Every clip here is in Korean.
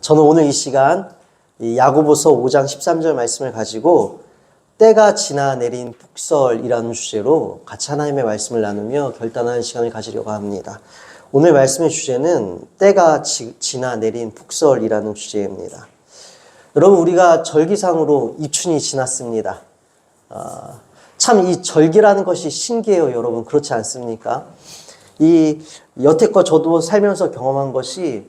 저는 오늘 이 시간 이 야고보서 5장 13절 말씀을 가지고 때가 지나 내린 폭설이라는 주제로 같이 하나님의 말씀을 나누며 결단하는 시간을 가지려고 합니다. 오늘 말씀의 주제는 때가 지나 내린 폭설이라는 주제입니다. 여러분, 우리가 절기상으로 입춘이 지났습니다. 참 이 절기라는 것이 신기해요, 여러분. 그렇지 않습니까? 여태껏 저도 살면서 경험한 것이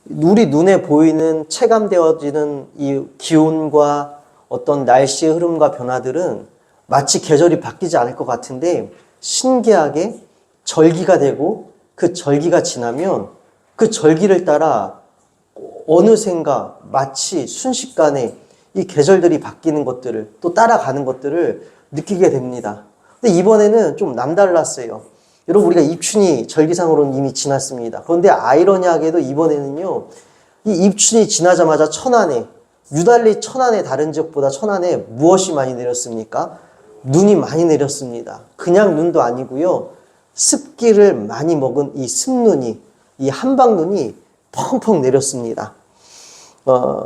우리 눈에 보이는 체감되어지는 이 기온과 어떤 날씨의 흐름과 변화들은 마치 계절이 바뀌지 않을 것 같은데 신기하게 절기가 되고 그 절기가 지나면 그 절기를 따라 어느샌가 마치 순식간에 이 계절들이 바뀌는 것들을 또 따라가는 것들을 느끼게 됩니다. 근데 이번에는 좀 남달랐어요. 여러분, 우리가 입춘이 절기상으로는 이미 지났습니다. 그런데 아이러니하게도 이번에는요, 이 입춘이 지나자마자 천안에, 유달리 천안의 다른 지역보다 천안에 무엇이 많이 내렸습니까? 눈이 많이 내렸습니다. 그냥 눈도 아니고요, 습기를 많이 먹은 이 습눈이, 이 한방눈이 펑펑 내렸습니다.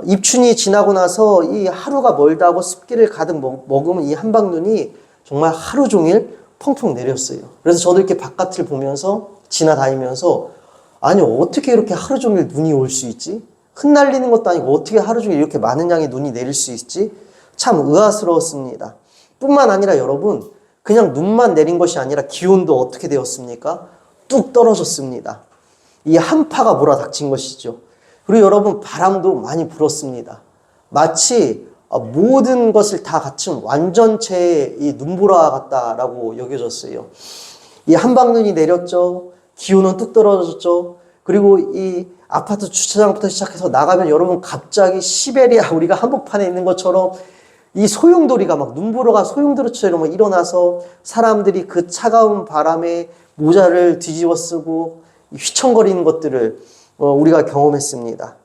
입춘이 지나고 나서 이 하루가 멀다 하고 습기를 가득 머금은 이 한방눈이 정말 하루 종일 펑펑 내렸어요. 그래서 저도 이렇게 바깥을 보면서 지나다니면서 아니 어떻게 이렇게 하루 종일 눈이 올 수 있지? 흩날리는 것도 아니고 어떻게 하루 종일 이렇게 많은 양의 눈이 내릴 수 있지? 참 의아스러웠습니다. 뿐만 아니라 여러분, 그냥 눈만 내린 것이 아니라 기온도 어떻게 되었습니까? 뚝 떨어졌습니다. 이 한파가 몰아닥친 것이죠. 그리고 여러분, 바람도 많이 불었습니다. 마치 모든 것을 다 갖춘 완전체의 이 눈보라 같다라고 여겨졌어요. 이 한방눈이 내렸죠. 기온은 뚝 떨어졌죠. 그리고 이 아파트 주차장부터 시작해서 나가면 여러분 갑자기 시베리아 우리가 한복판에 있는 것처럼 이 소용돌이가 막 눈보라가 소용돌이처럼 막 일어나서 사람들이 그 차가운 바람에 모자를 뒤집어 쓰고 휘청거리는 것들을 우리가 경험했습니다.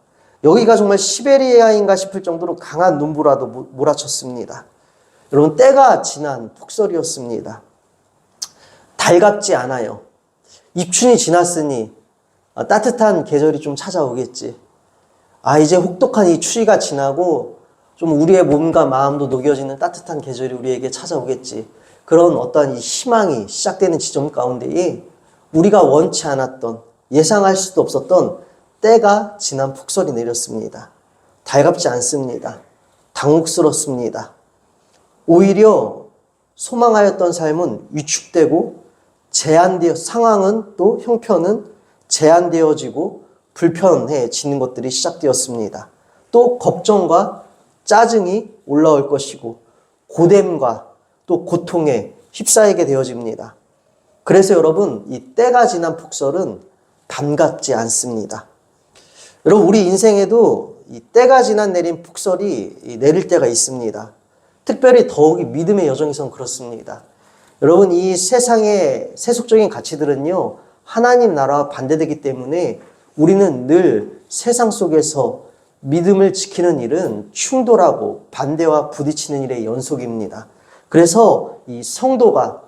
여기가 정말 시베리아인가 싶을 정도로 강한 눈보라도 몰아쳤습니다. 여러분, 때가 지난 폭설이었습니다. 달갑지 않아요. 입춘이 지났으니 따뜻한 계절이 좀 찾아오겠지. 이제 혹독한 이 추위가 지나고 좀 우리의 몸과 마음도 녹여지는 따뜻한 계절이 우리에게 찾아오겠지. 그런 어떤 이 희망이 시작되는 지점 가운데에 우리가 원치 않았던, 예상할 수도 없었던 때가 지난 폭설이 내렸습니다. 달갑지 않습니다. 당혹스럽습니다. 오히려 소망하였던 삶은 위축되고 상황은 또 형편은 제한되어지고 불편해지는 것들이 시작되었습니다. 또 걱정과 짜증이 올라올 것이고 고됨과 또 고통에 휩싸이게 되어집니다. 그래서 여러분, 이 때가 지난 폭설은 반갑지 않습니다. 여러분, 우리 인생에도 이 때가 지난 내린 폭설이 내릴 때가 있습니다. 특별히 더욱이 믿음의 여정에선 그렇습니다. 여러분, 이 세상의 세속적인 가치들은요, 하나님 나라와 반대되기 때문에 우리는 늘 세상 속에서 믿음을 지키는 일은 충돌하고 반대와 부딪히는 일의 연속입니다. 그래서 이 성도가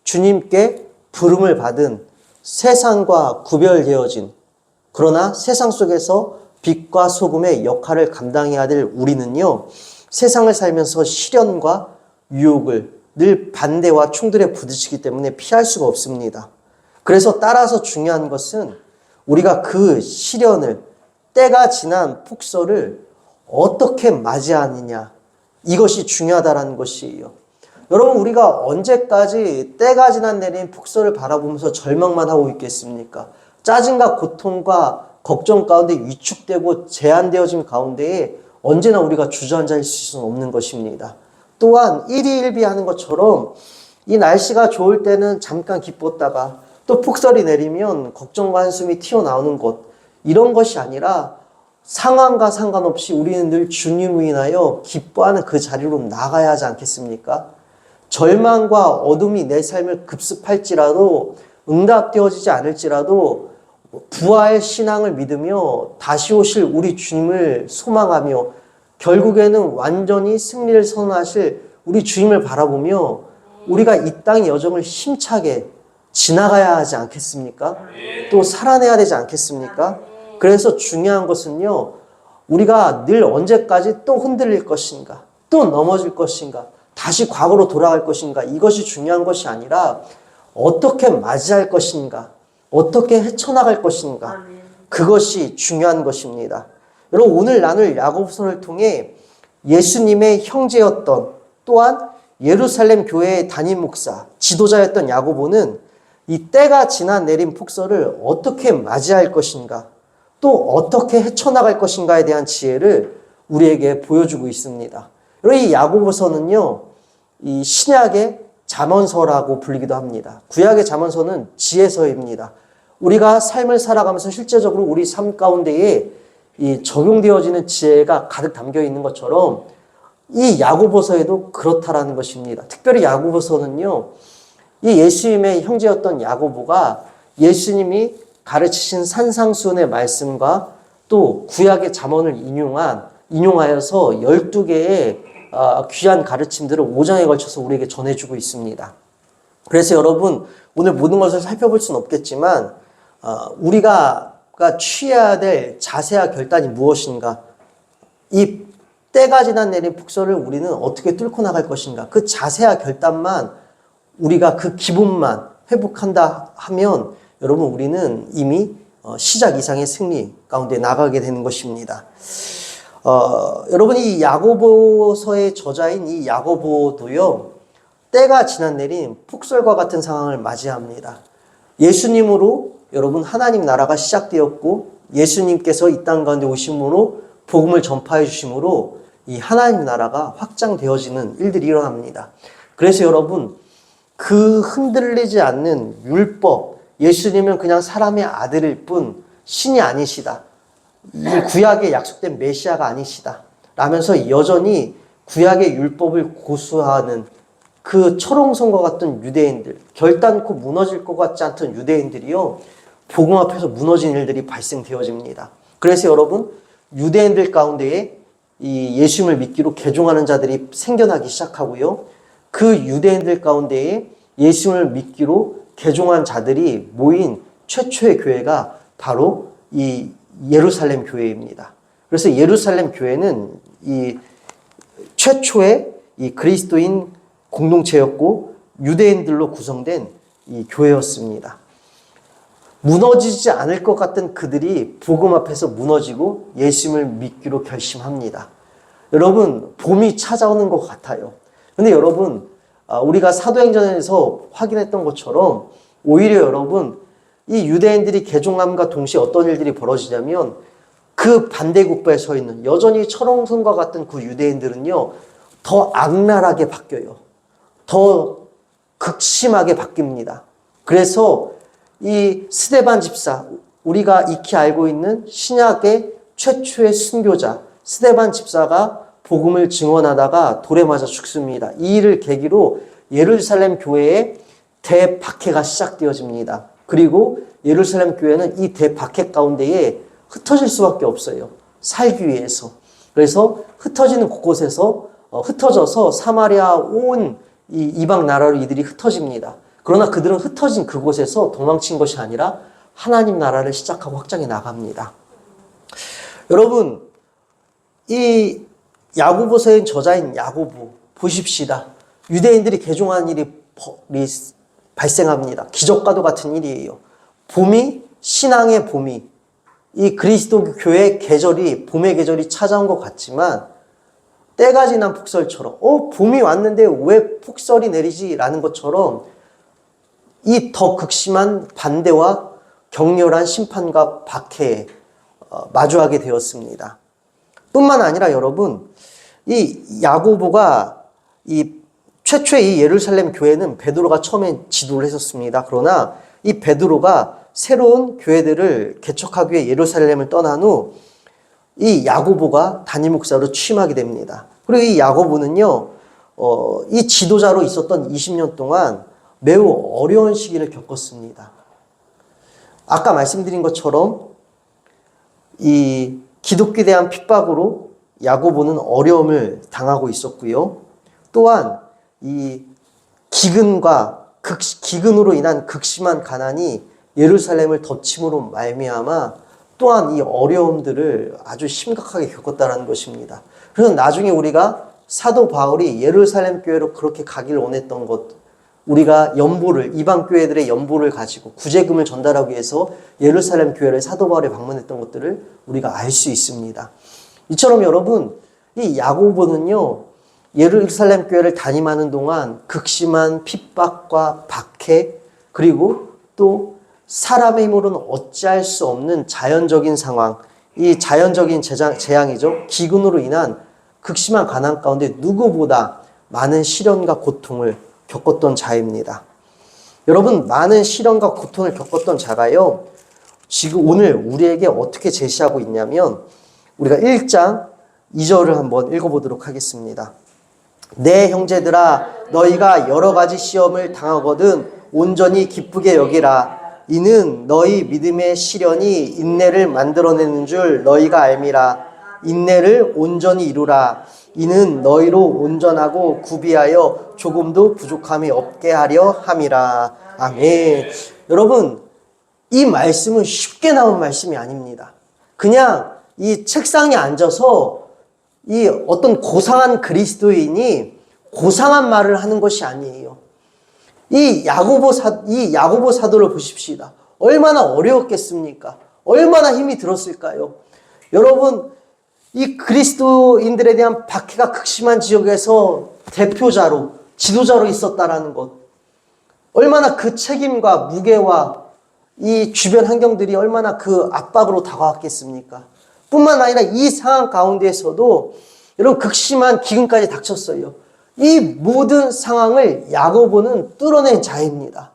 주님께 부름을 받은 세상과 구별되어진, 그러나 세상 속에서 빛과 소금의 역할을 감당해야 될 우리는요, 세상을 살면서 시련과 유혹을 늘 반대와 충돌에 부딪히기 때문에 피할 수가 없습니다. 그래서 따라서 중요한 것은 우리가 그 시련을, 때가 지난 폭설을 어떻게 맞이하느냐, 이것이 중요하다는 것이에요. 여러분, 우리가 언제까지 때가 지난 내린 폭설을 바라보면서 절망만 하고 있겠습니까? 짜증과 고통과 걱정 가운데 위축되고 제한되어진 가운데에 언제나 우리가 주저앉아 있을 수는 없는 것입니다. 또한 일희일비하는 것처럼 이 날씨가 좋을 때는 잠깐 기뻤다가 또 폭설이 내리면 걱정과 한숨이 튀어나오는 것, 이런 것이 아니라 상황과 상관없이 우리는 늘 주님을 인하여 기뻐하는 그 자리로 나가야 하지 않겠습니까? 절망과 어둠이 내 삶을 급습할지라도, 응답되어지지 않을지라도 부활의 신앙을 믿으며 다시 오실 우리 주님을 소망하며 결국에는 완전히 승리를 선언하실 우리 주님을 바라보며 우리가 이 땅의 여정을 힘차게 지나가야 하지 않겠습니까? 또 살아내야 되지 않겠습니까? 그래서 중요한 것은요, 우리가 늘 언제까지 또 흔들릴 것인가, 또 넘어질 것인가, 다시 과거로 돌아갈 것인가, 이것이 중요한 것이 아니라 어떻게 맞이할 것인가, 어떻게 헤쳐나갈 것인가, 그것이 중요한 것입니다. 여러분, 오늘 나눌 야고보서를 통해 예수님의 형제였던, 또한 예루살렘 교회의 담임 목사, 지도자였던 야고보는 이 때가 지나 내린 폭설을 어떻게 맞이할 것인가, 또 어떻게 헤쳐나갈 것인가에 대한 지혜를 우리에게 보여주고 있습니다. 여러분, 이 야고보서는요, 이 신약의 잠언서라고 불리기도 합니다. 구약의 잠언서는 지혜서입니다. 우리가 삶을 살아가면서 실제적으로 우리 삶 가운데에 이 적용되어지는 지혜가 가득 담겨 있는 것처럼 이 야고보서에도 그렇다라는 것입니다. 특별히 야고보서는요, 이 예수님의 형제였던 야고보가 예수님이 가르치신 산상수훈의 말씀과 또 구약의 잠언을 인용하여서 12개의 귀한 가르침들을 5장에 걸쳐서 우리에게 전해주고 있습니다. 그래서 여러분, 오늘 모든 것을 살펴볼 수는 없겠지만 우리가 취해야 될 자세와 결단이 무엇인가, 이 때가 지나 내린 폭설을 우리는 어떻게 뚫고 나갈 것인가, 그 자세와 결단만, 우리가 그 기분만 회복한다 하면 여러분, 우리는 이미 시작 이상의 승리 가운데 나가게 되는 것입니다. 여러분, 이 야고보서의 저자인 이 야고보도요, 때가 지나 내린 폭설과 같은 상황을 맞이합니다. 예수님으로 여러분, 하나님 나라가 시작되었고 예수님께서 이 땅 가운데 오심으로 복음을 전파해 주심으로 이 하나님 나라가 확장되어지는 일들이 일어납니다. 그래서 여러분, 그 흔들리지 않는 율법, 예수님은 그냥 사람의 아들일 뿐 신이 아니시다, 이 구약에 약속된 메시아가 아니시다 라면서 여전히 구약의 율법을 고수하는 그 철옹성과 같은 유대인들, 결단코 무너질 것 같지 않던 유대인들이요, 복음 앞에서 무너진 일들이 발생되어집니다. 그래서 여러분, 유대인들 가운데에 이 예수님을 믿기로 개종하는 자들이 생겨나기 시작하고요, 그 유대인들 가운데에 예수님을 믿기로 개종한 자들이 모인 최초의 교회가 바로 이 예루살렘 교회입니다. 그래서 예루살렘 교회는 이 최초의 이 그리스도인 공동체였고 유대인들로 구성된 이 교회였습니다. 무너지지 않을 것 같던 그들이 복음 앞에서 무너지고 예수님을 믿기로 결심합니다. 여러분, 봄이 찾아오는 것 같아요. 근데 여러분, 우리가 사도행전에서 확인했던 것처럼 오히려 여러분, 이 유대인들이 개종함과 동시에 어떤 일들이 벌어지냐면 그 반대국부에 서 있는 여전히 철옹성과 같은 그 유대인들은요, 더 악랄하게 바뀌어요. 더 극심하게 바뀝니다. 그래서 이 스데반 집사, 우리가 익히 알고 있는 신약의 최초의 순교자 스데반 집사가 복음을 증언하다가 돌에 맞아 죽습니다. 이 일을 계기로 예루살렘 교회에 대박해가 시작되어집니다. 그리고 예루살렘 교회는 이 대박해 가운데에 흩어질 수밖에 없어요. 살기 위해서. 그래서 흩어지는 곳곳에서 흩어져서 사마리아 온 이 이방 나라로 이들이 흩어집니다. 그러나 그들은 흩어진 그곳에서 도망친 것이 아니라 하나님 나라를 시작하고 확장해 나갑니다. 여러분, 이 야고보서의 저자인 야고보 보십시다. 유대인들이 개종하는 일이 발생합니다. 기적과도 같은 일이에요. 봄이, 신앙의 봄이, 이 그리스도 교회의 계절이, 봄의 계절이 찾아온 것 같지만 때가 지난 폭설처럼 봄이 왔는데 왜 폭설이 내리지? 라는 것처럼 이 더 극심한 반대와 격렬한 심판과 박해에 마주하게 되었습니다. 뿐만 아니라 여러분, 이 야고보가 이 최초의 이 예루살렘 교회는 베드로가 처음에 지도를 했었습니다. 그러나 이 베드로가 새로운 교회들을 개척하기 위해 예루살렘을 떠난 후 이 야고보가 담임 목사로 취임하게 됩니다. 그리고 이 야고보는요, 이 지도자로 있었던 20년 동안 매우 어려운 시기를 겪었습니다. 아까 말씀드린 것처럼 이 기독교에 대한 핍박으로 야고보는 어려움을 당하고 있었고요. 또한 이 기근으로 인한 극심한 가난이 예루살렘을 덮침으로 말미암아 또한 이 어려움들을 아주 심각하게 겪었다는 것입니다. 그래서 나중에 우리가 사도 바울이 예루살렘 교회로 그렇게 가기를 원했던 것, 우리가 연보를, 이방 교회들의 연보를 가지고 구제금을 전달하기 위해서 예루살렘 교회를 사도 바울이 방문했던 것들을 우리가 알 수 있습니다. 이처럼 여러분, 이 야고보는요, 예루살렘 교회를 담임하는 동안 극심한 핍박과 박해, 그리고 또 사람의 힘으로는 어찌할 수 없는 자연적인 상황, 이 자연적인 재앙이죠. 기근으로 인한 극심한 가난 가운데 누구보다 많은 시련과 고통을 겪었던 자입니다. 여러분, 많은 시련과 고통을 겪었던 자가요, 지금 오늘 우리에게 어떻게 제시하고 있냐면, 우리가 1장 2절을 한번 읽어보도록 하겠습니다. 내 형제들아, 너희가 여러 가지 시험을 당하거든 온전히 기쁘게 여기라. 이는 너희 믿음의 시련이 인내를 만들어내는 줄 너희가 알미라. 인내를 온전히 이루라. 이는 너희로 온전하고 구비하여 조금도 부족함이 없게 하려 함이라. 아멘. 여러분, 이 말씀은 쉽게 나온 말씀이 아닙니다. 그냥 이 책상에 앉아서 이 어떤 고상한 그리스도인이 고상한 말을 하는 것이 아니에요. 이 야고보 사도를 보십시다. 얼마나 어려웠겠습니까? 얼마나 힘이 들었을까요? 여러분, 이 그리스도인들에 대한 박해가 극심한 지역에서 대표자로, 지도자로 있었다라는 것. 얼마나 그 책임과 무게와 이 주변 환경들이 얼마나 그 압박으로 다가왔겠습니까? 뿐만 아니라 이 상황 가운데에서도 여러분 극심한 기근까지 닥쳤어요. 이 모든 상황을 야고보는 뚫어낸 자입니다.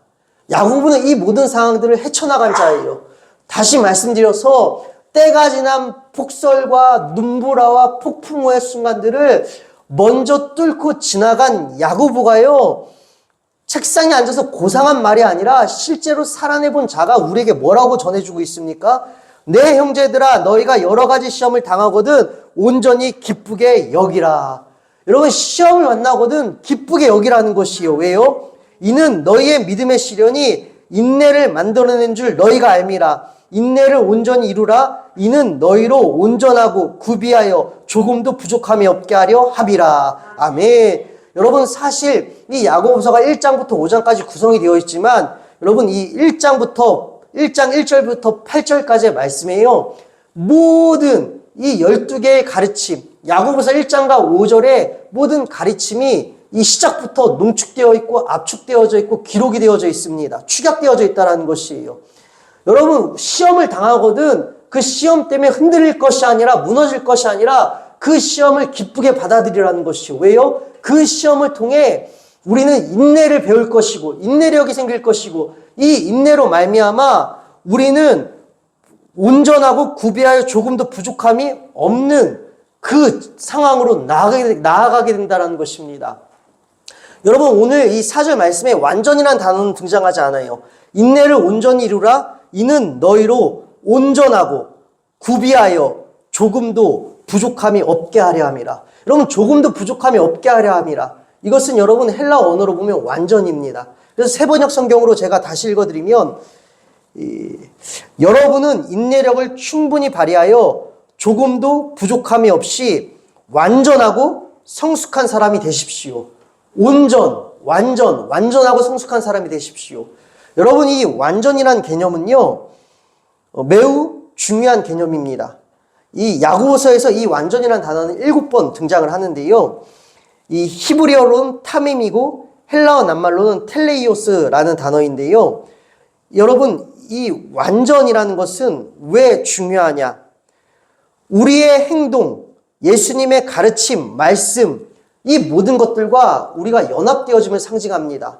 야고보는 이 모든 상황들을 헤쳐나간 자예요. 다시 말씀드려서 때가 지난 폭설과 눈보라와 폭풍우의 순간들을 먼저 뚫고 지나간 야고보가요, 책상에 앉아서 고상한 말이 아니라 실제로 살아내본 자가 우리에게 뭐라고 전해주고 있습니까? 내 형제들아, 너희가 여러 가지 시험을 당하거든 온전히 기쁘게 여기라. 여러분, 시험을 만나거든 기쁘게 여기라는 것이요. 왜요? 이는 너희의 믿음의 시련이 인내를 만들어낸 줄 너희가 알미라. 인내를 온전히 이루라. 이는 너희로 온전하고 구비하여 조금도 부족함이 없게 하려 함이라. 아멘. 여러분, 사실 이 야고보서가 1장부터 5장까지 구성이 되어 있지만, 여러분, 이 1장 1절부터 8절까지의 말씀에요, 모든 이 12개의 가르침, 야고보서 1장과 5절의 모든 가르침이 이 시작부터 농축되어 있고 압축되어져 있고 기록이 되어져 있습니다. 축약되어져 있다는 것이에요. 여러분, 시험을 당하거든 그 시험 때문에 흔들릴 것이 아니라, 무너질 것이 아니라 그 시험을 기쁘게 받아들이라는 것이요. 왜요? 그 시험을 통해 우리는 인내를 배울 것이고 인내력이 생길 것이고, 이 인내로 말미암아 우리는 온전하고 구비하여 조금도 부족함이 없는 그 상황으로 나아가게 된다는 것입니다. 여러분, 오늘 이 4절 말씀에 완전이라는 단어는 등장하지 않아요. 인내를 온전히 이루라. 이는 너희로 온전하고 구비하여 조금도 부족함이 없게 하려 함이라. 여러분, 조금도 부족함이 없게 하려 함이라. 이것은 여러분 헬라 언어로 보면 완전입니다. 그래서 세번역 성경으로 제가 다시 읽어드리면, 여러분은 인내력을 충분히 발휘하여 조금도 부족함이 없이 완전하고 성숙한 사람이 되십시오. 완전하고 성숙한 사람이 되십시오. 여러분, 이 완전이란 개념은요, 매우 중요한 개념입니다. 이 야고보서에서 이 완전이라는 단어는 7번 등장을 하는데요, 이 히브리어로는 타밈이고 헬라어 낱말로는 텔레이오스라는 단어인데요, 여러분, 이 완전이라는 것은 왜 중요하냐? 우리의 행동, 예수님의 가르침, 말씀, 이 모든 것들과 우리가 연합되어짐을 상징합니다.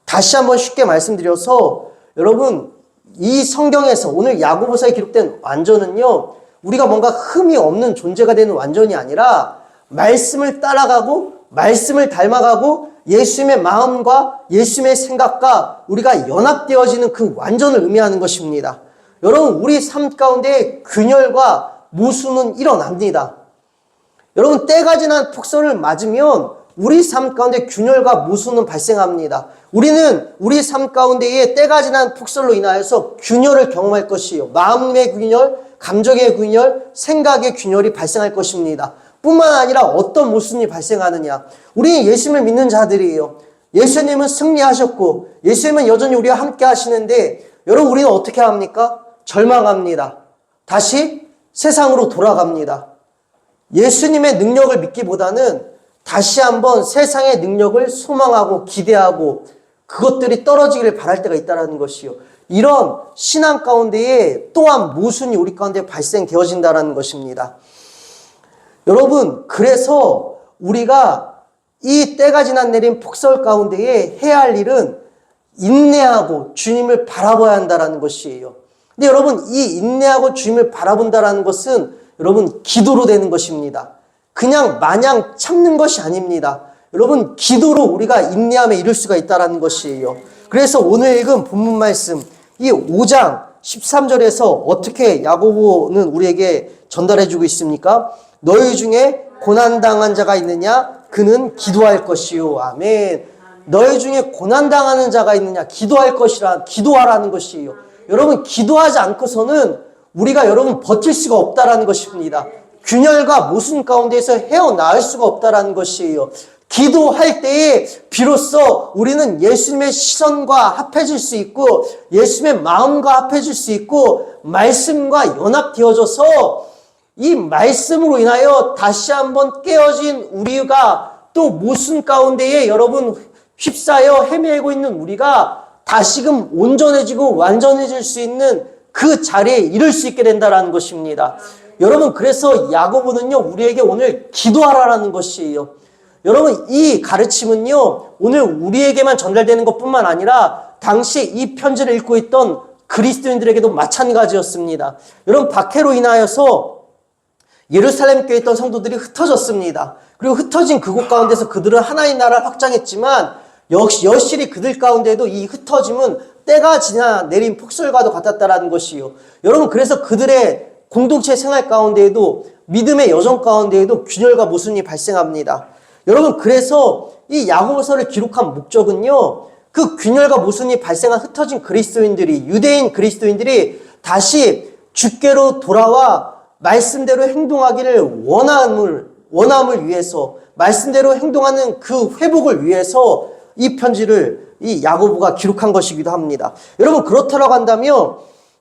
다시 한번 쉽게 말씀드려서, 여러분, 이 성경에서 오늘 야고보서에 기록된 완전은요, 우리가 뭔가 흠이 없는 존재가 되는 완전이 아니라 말씀을 따라가고 말씀을 닮아가고 예수님의 마음과 예수님의 생각과 우리가 연합되어지는 그 완전을 의미하는 것입니다. 여러분, 우리 삶 가운데 균열과 모순은 일어납니다. 여러분, 때가 지난 폭설을 맞으면 우리 삶 가운데 균열과 모순은 발생합니다. 우리는 우리 삶 가운데에 때가 지난 폭설로 인하여서 균열을 경험할 것이요. 마음의 균열, 감정의 균열, 생각의 균열이 발생할 것입니다. 뿐만 아니라 어떤 모순이 발생하느냐. 우리는 예수님을 믿는 자들이에요. 예수님은 승리하셨고 예수님은 여전히 우리와 함께 하시는데 여러분 우리는 어떻게 합니까? 절망합니다. 다시 세상으로 돌아갑니다. 예수님의 능력을 믿기보다는 다시 한번 세상의 능력을 소망하고 기대하고 그것들이 떨어지기를 바랄 때가 있다는 것이요. 이런 신앙 가운데에 또한 모순이 우리 가운데 발생되어진다는 것입니다. 여러분, 그래서 우리가 이 때가 지난 내린 폭설 가운데에 해야 할 일은 인내하고 주님을 바라봐야 한다는 것이에요. 근데 여러분, 이 인내하고 주님을 바라본다는 것은 여러분 기도로 되는 것입니다. 그냥 마냥 참는 것이 아닙니다. 여러분 기도로 우리가 인내함에 이룰 수가 있다는 것이에요. 그래서 오늘 읽은 본문 말씀 이 5장 13절에서 어떻게 야고보는 우리에게 전달해주고 있습니까? 너희 중에 고난당한 자가 있느냐? 그는 기도할 것이요. 아멘. 너희 중에 고난당하는 자가 있느냐? 기도할 것이라, 기도하라는 것이에요. 여러분 기도하지 않고서는 우리가 여러분 버틸 수가 없다라는 것입니다. 균열과 모순 가운데에서 헤어나올 수가 없다라는 것이에요. 기도할 때에 비로소 우리는 예수님의 시선과 합해질 수 있고 예수님의 마음과 합해질 수 있고 말씀과 연합되어져서 이 말씀으로 인하여 다시 한번 깨어진 우리가 또 모순 가운데에 여러분 휩싸여 헤매고 있는 우리가 다시금 온전해지고 완전해질 수 있는 그 자리에 이를 수 있게 된다는 것입니다. 여러분 그래서 야고보는요 우리에게 오늘 기도하라는 것이에요. 여러분 이 가르침은요 오늘 우리에게만 전달되는 것뿐만 아니라 당시 이 편지를 읽고 있던 그리스도인들에게도 마찬가지였습니다. 여러분 박해로 인하여서 예루살렘 교회에 있던 성도들이 흩어졌습니다. 그리고 흩어진 그곳 가운데서 그들은 하나의 나라를 확장했지만 역시 여실히 그들 가운데도 이 흩어짐은 때가 지나 내린 폭설과도 같았다라는 것이요. 여러분 그래서 그들의 공동체 생활 가운데에도 믿음의 여정 가운데에도 균열과 모순이 발생합니다. 여러분 그래서 이 야고보서를 기록한 목적은요. 그 균열과 모순이 발생한 흩어진 그리스도인들이 유대인 그리스도인들이 다시 주께로 돌아와 말씀대로 행동하기를 원함을 위해서 말씀대로 행동하는 그 회복을 위해서 이 편지를 이 야고보가 기록한 것이기도 합니다. 여러분 그렇다고 한다면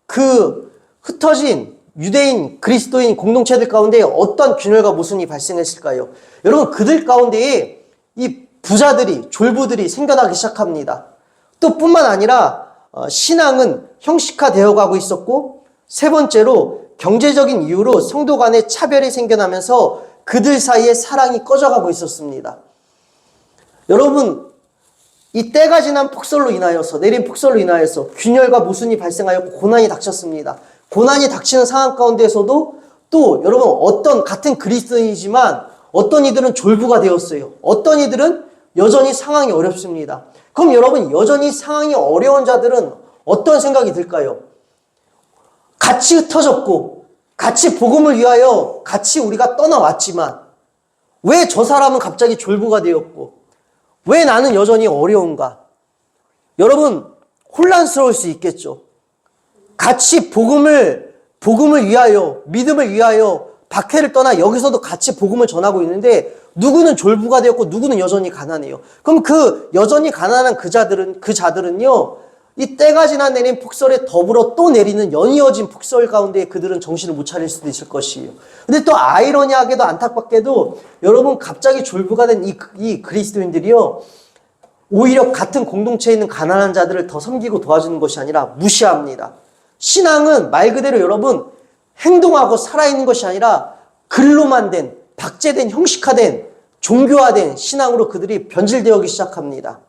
그 흩어진 유대인 그리스도인 공동체들 가운데 어떤 균열과 모순이 발생했을까요? 여러분 그들 가운데에 이 부자들이 졸부들이 생겨나기 시작합니다. 또 뿐만 아니라 신앙은 형식화되어 가고 있었고 세 번째로 경제적인 이유로 성도 간의 차별이 생겨나면서 그들 사이에 사랑이 꺼져가고 있었습니다. 여러분 이 때가 지난 폭설로 인하여서 내린 폭설로 인하여서 균열과 모순이 발생하여 고난이 닥쳤습니다. 고난이 닥치는 상황 가운데서도 또 여러분 어떤 같은 그리스도인이지만 어떤 이들은 졸부가 되었어요. 어떤 이들은 여전히 상황이 어렵습니다. 그럼 여러분 여전히 상황이 어려운 자들은 어떤 생각이 들까요? 같이 흩어졌고 같이 복음을 위하여 같이 우리가 떠나왔지만 왜 저 사람은 갑자기 졸부가 되었고 왜 나는 여전히 어려운가? 여러분 혼란스러울 수 있겠죠. 같이 복음을 위하여 믿음을 위하여 박해를 떠나 여기서도 같이 복음을 전하고 있는데 누구는 졸부가 되었고 누구는 여전히 가난해요. 그럼 그 여전히 가난한 그 자들은요 이 때가 지나 내린 폭설에 더불어 또 내리는 연이어진 폭설 가운데 그들은 정신을 못 차릴 수도 있을 것이에요. 근데 또 아이러니하게도 안타깝게도 여러분 갑자기 졸부가 된 이 그리스도인들이요 오히려 같은 공동체에 있는 가난한 자들을 더 섬기고 도와주는 것이 아니라 무시합니다. 신앙은 말 그대로 여러분 행동하고 살아있는 것이 아니라 글로만 된 박제된 형식화된 종교화된 신앙으로 그들이 변질되기 시작합니다.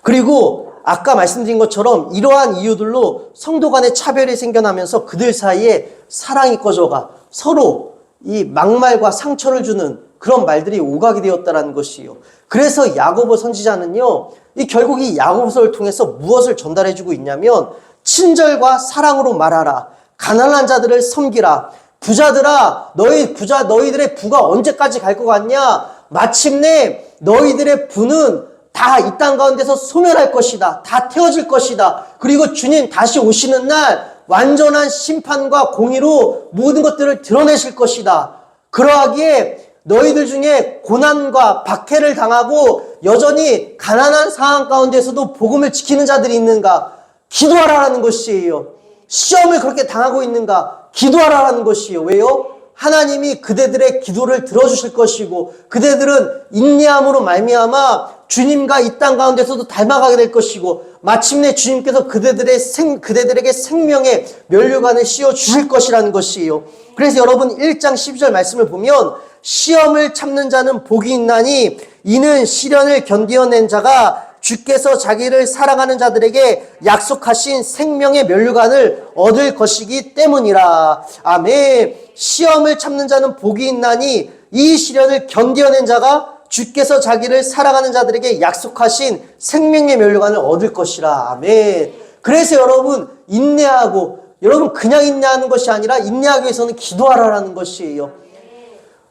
그리고 아까 말씀드린 것처럼 이러한 이유들로 성도 간의 차별이 생겨나면서 그들 사이에 사랑이 꺼져가 서로 이 막말과 상처를 주는 그런 말들이 오가게 되었다는 것이요. 그래서 야고보 선지자는요, 결국 이 야고보서를 통해서 무엇을 전달해주고 있냐면 친절과 사랑으로 말하라. 가난한 자들을 섬기라. 부자들아, 너희들의 부가 언제까지 갈 것 같냐? 마침내 너희들의 분은 다 이 땅 가운데서 소멸할 것이다. 다 태워질 것이다. 그리고 주님 다시 오시는 날 완전한 심판과 공의로 모든 것들을 드러내실 것이다. 그러하기에 너희들 중에 고난과 박해를 당하고 여전히 가난한 상황 가운데서도 복음을 지키는 자들이 있는가? 기도하라는 것이에요. 시험을 그렇게 당하고 있는가? 기도하라는 것이에요. 왜요? 하나님이 그대들의 기도를 들어주실 것이고 그대들은 인내함으로 말미암아 주님과 이 땅 가운데서도 닮아가게 될 것이고 마침내 주님께서 그대들에게 생명의 면류관을 씌워 주실 것이라는 것이에요. 그래서 여러분 1장 12절 말씀을 보면 시험을 참는 자는 복이 있나니 이는 시련을 견디어낸 자가 주께서 자기를 사랑하는 자들에게 약속하신 생명의 면류관을 얻을 것이기 때문이라. 아멘. 시험을 참는 자는 복이 있나니 이 시련을 견디어낸 자가 주께서 자기를 사랑하는 자들에게 약속하신 생명의 면류관을 얻을 것이라. 아멘. 그래서 여러분 인내하고 여러분 그냥 인내하는 것이 아니라 인내하기 위해서는 기도하라는 것이에요.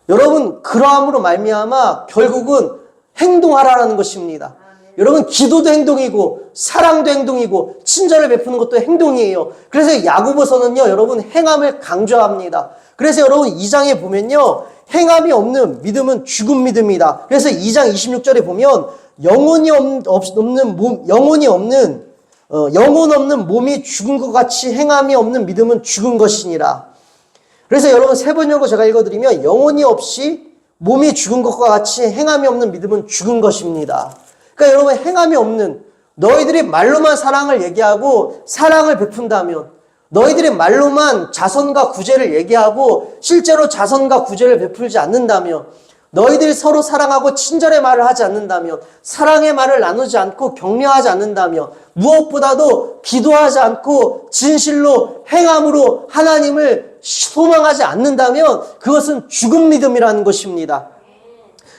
여러분 그러함으로 말미암아 결국은 행동하라는 것입니다. 여러분 기도도 행동이고 사랑도 행동이고 친절을 베푸는 것도 행동이에요. 그래서 야고보서는요 여러분 행함을 강조합니다. 그래서 여러분 2장에 보면요 행함이 없는 믿음은 죽은 믿음이다. 그래서 2장 26절에 보면 영혼 없는 몸이 죽은 것 같이 행함이 없는 믿음은 죽은 것이니라. 그래서 여러분 세 번역으로 제가 읽어드리면 영혼이 없이 몸이 죽은 것과 같이 행함이 없는 믿음은 죽은 것입니다. 그러니까 여러분 행함이 없는 너희들이 말로만 사랑을 얘기하고 사랑을 베푼다면 너희들이 말로만 자선과 구제를 얘기하고 실제로 자선과 구제를 베풀지 않는다면 너희들이 서로 사랑하고 친절의 말을 하지 않는다면 사랑의 말을 나누지 않고 격려하지 않는다면 무엇보다도 기도하지 않고 진실로 행함으로 하나님을 소망하지 않는다면 그것은 죽은 믿음이라는 것입니다.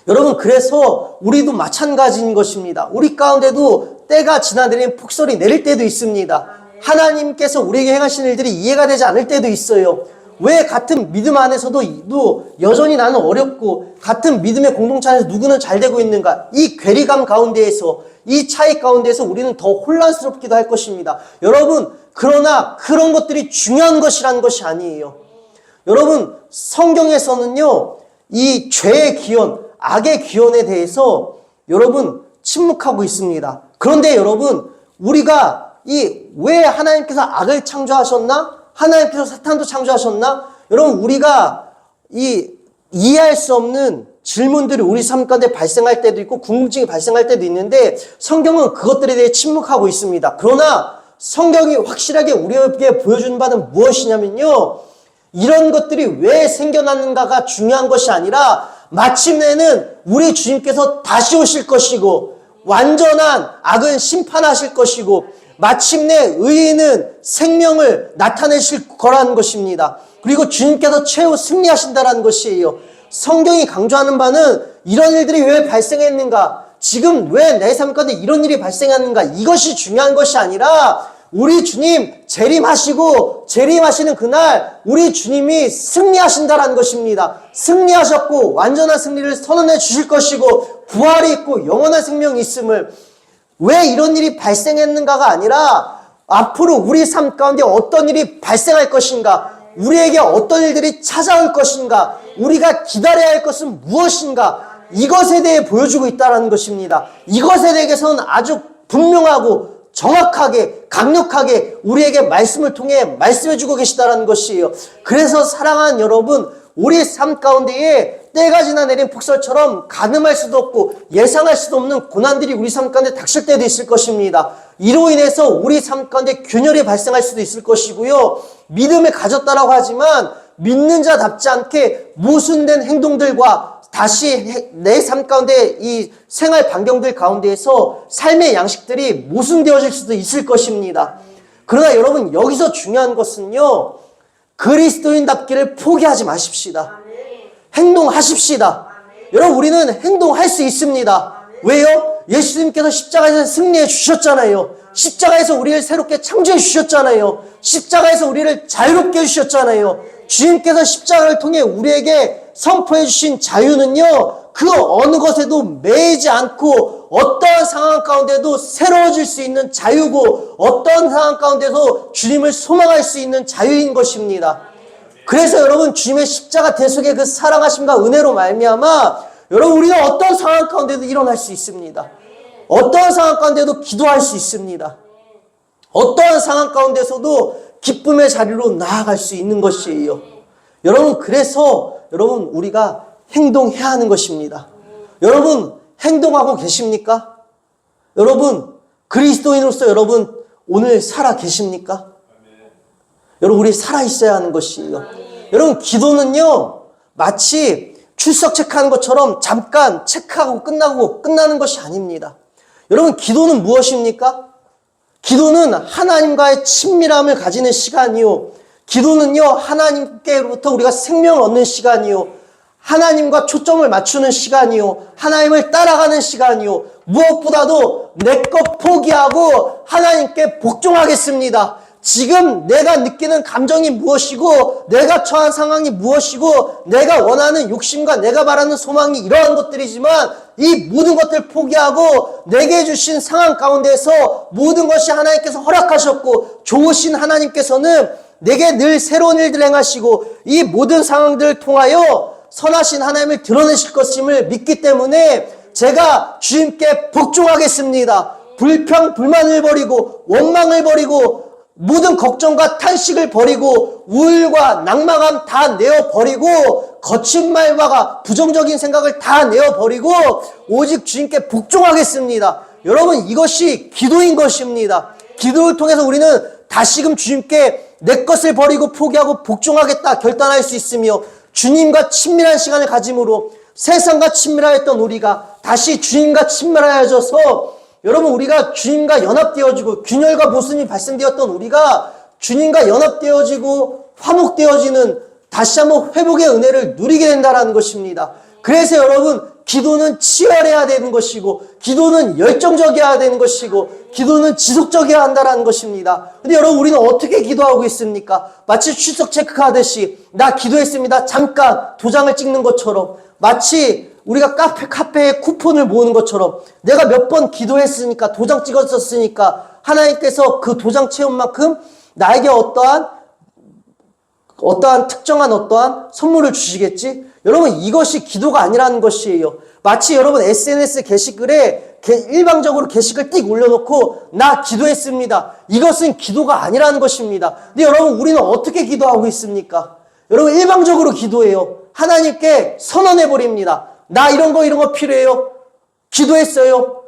여러분 그래서 우리도 마찬가지인 것입니다. 우리 가운데도 때가 지나내린 폭설이 내릴 때도 있습니다. 하나님께서 우리에게 행하신 일들이 이해가 되지 않을 때도 있어요. 왜 같은 믿음 안에서도 여전히 나는 어렵고 같은 믿음의 공동체 안에서 누구는 잘 되고 있는가? 이 괴리감 가운데에서 이 차이 가운데에서 우리는 더 혼란스럽기도 할 것입니다. 여러분 그러나 그런 것들이 중요한 것이라는 것이 아니에요. 여러분 성경에서는요 이 죄의 기원 악의 기원에 대해서 여러분 침묵하고 있습니다. 그런데 여러분 우리가 왜 하나님께서 악을 창조하셨나? 하나님께서 사탄도 창조하셨나? 여러분 우리가 이해할 수 없는 질문들이 우리 삶 가운데 발생할 때도 있고 궁금증이 발생할 때도 있는데 성경은 그것들에 대해 침묵하고 있습니다. 그러나 성경이 확실하게 우리에게 보여주는 바는 무엇이냐면요. 이런 것들이 왜 생겨났는가가 중요한 것이 아니라 마침내는 우리 주님께서 다시 오실 것이고 완전한 악은 심판하실 것이고 마침내 의인은 생명을 나타내실 거라는 것입니다. 그리고 주님께서 최후 승리하신다는 것이에요. 성경이 강조하는 바는 이런 일들이 왜 발생했는가? 지금 왜 내 삶 가운데 이런 일이 발생하는가? 이것이 중요한 것이 아니라 우리 주님 재림하시는 그날 우리 주님이 승리하신다라는 것입니다. 승리하셨고 완전한 승리를 선언해 주실 것이고 부활이 있고 영원한 생명이 있음을 왜 이런 일이 발생했는가가 아니라 앞으로 우리 삶 가운데 어떤 일이 발생할 것인가 우리에게 어떤 일들이 찾아올 것인가 우리가 기다려야 할 것은 무엇인가 이것에 대해 보여주고 있다는 것입니다. 이것에 대해서는 아주 분명하고 정확하게 강력하게 우리에게 말씀을 통해 말씀해주고 계시다는 것이에요. 그래서 사랑하는 여러분 우리 삶 가운데에 때가 지나 내린 폭설처럼 가늠할 수도 없고 예상할 수도 없는 고난들이 우리 삶 가운데 닥칠 때도 있을 것입니다. 이로 인해서 우리 삶 가운데 균열이 발생할 수도 있을 것이고요. 믿음을 가졌다라고 하지만 믿는 자답지 않게 모순된 행동들과 다시 내 삶 가운데 이 생활 반경들 가운데에서 삶의 양식들이 모순되어질 수도 있을 것입니다. 그러나 여러분 여기서 중요한 것은요. 그리스도인답기를 포기하지 마십시다. 행동하십시다. 여러분 우리는 행동할 수 있습니다. 왜요? 예수님께서 십자가에서 승리해 주셨잖아요. 십자가에서 우리를 새롭게 창조해 주셨잖아요. 십자가에서 우리를 자유롭게 해주셨잖아요. 주님께서 십자가를 통해 우리에게 선포해 주신 자유는요 그 어느 것에도 매이지 않고 어떠한 상황 가운데도 새로워질 수 있는 자유고 어떠한 상황 가운데서 주님을 소망할 수 있는 자유인 것입니다. 그래서 여러분 주님의 십자가 대속의 그 사랑하심과 은혜로 말미암아 여러분 우리는 어떤 상황 가운데도 일어날 수 있습니다. 어떠한 상황 가운데도 기도할 수 있습니다. 어떠한 상황 가운데서도 기쁨의 자리로 나아갈 수 있는 것이에요. 여러분 그래서 여러분 우리가 행동해야 하는 것입니다. 여러분 행동하고 계십니까? 여러분 그리스도인으로서 여러분 오늘 살아 계십니까? 여러분 우리 살아 있어야 하는 것이에요. 여러분 기도는요 마치 출석 체크하는 것처럼 잠깐 체크하고 끝나고 끝나는 것이 아닙니다. 여러분 기도는 무엇입니까? 기도는 하나님과의 친밀함을 가지는 시간이요. 기도는요 하나님께로부터 우리가 생명을 얻는 시간이요. 하나님과 초점을 맞추는 시간이요. 하나님을 따라가는 시간이요. 무엇보다도 내 것 포기하고 하나님께 복종하겠습니다. 지금 내가 느끼는 감정이 무엇이고 내가 처한 상황이 무엇이고 내가 원하는 욕심과 내가 바라는 소망이 이러한 것들이지만 이 모든 것들을 포기하고 내게 주신 상황 가운데서 모든 것이 하나님께서 허락하셨고 좋으신 하나님께서는 내게 늘 새로운 일들을 행하시고 이 모든 상황들을 통하여 선하신 하나님을 드러내실 것임을 믿기 때문에 제가 주님께 복종하겠습니다. 불평불만을 버리고 원망을 버리고 모든 걱정과 탄식을 버리고 우울과 낙망함 다 내어버리고 거친 말과 부정적인 생각을 다 내어버리고 오직 주님께 복종하겠습니다. 여러분 이것이 기도인 것입니다. 기도를 통해서 우리는 다시금 주님께 내 것을 버리고 포기하고 복종하겠다 결단할 수 있으며 주님과 친밀한 시간을 가짐으로 세상과 친밀하였던 우리가 다시 주님과 친밀하여져서 여러분 우리가 주님과 연합되어지고 균열과 모순이 발생되었던 우리가 주님과 연합되어지고 화목되어지는 다시 한번 회복의 은혜를 누리게 된다는 것입니다. 그래서 여러분 기도는 치열해야 되는 것이고 기도는 열정적이어야 되는 것이고 기도는 지속적이어야 한다는 것입니다. 근데 여러분 우리는 어떻게 기도하고 있습니까? 마치 출석 체크하듯이 나 기도했습니다. 잠깐 도장을 찍는 것처럼 마치 우리가 카페에 쿠폰을 모으는 것처럼 내가 몇 번 기도했으니까 도장 찍었었으니까 하나님께서 그 도장 채운만큼 나에게 어떠한 특정한 선물을 주시겠지? 여러분 이것이 기도가 아니라는 것이에요. 마치 여러분 SNS 게시글에 일방적으로 게시글 띡 올려놓고 나 기도했습니다. 이것은 기도가 아니라는 것입니다. 근데 여러분 우리는 어떻게 기도하고 있습니까? 여러분 일방적으로 기도해요. 하나님께 선언해버립니다. 나 이런 거 필요해요. 기도했어요.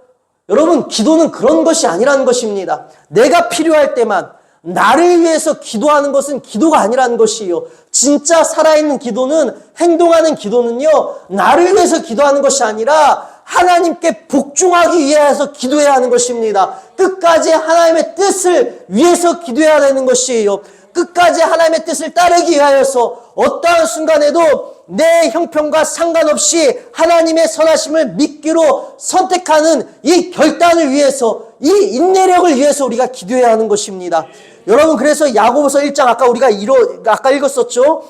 여러분 기도는 그런 것이 아니라는 것입니다. 내가 필요할 때만 나를 위해서 기도하는 것은 기도가 아니라는 것이에요. 진짜 살아있는 기도는 행동하는 기도는요 나를 위해서 기도하는 것이 아니라 하나님께 복종하기 위해서 기도해야 하는 것입니다. 끝까지 하나님의 뜻을 위해서 기도해야 되는 것이에요. 끝까지 하나님의 뜻을 따르기 위하여서 어떠한 순간에도 내 형편과 상관없이 하나님의 선하심을 믿기로 선택하는 이 결단을 위해서 이 인내력을 위해서 우리가 기도해야 하는 것입니다. 여러분 그래서 야고보서 1장 아까 우리가 아까 읽었었죠.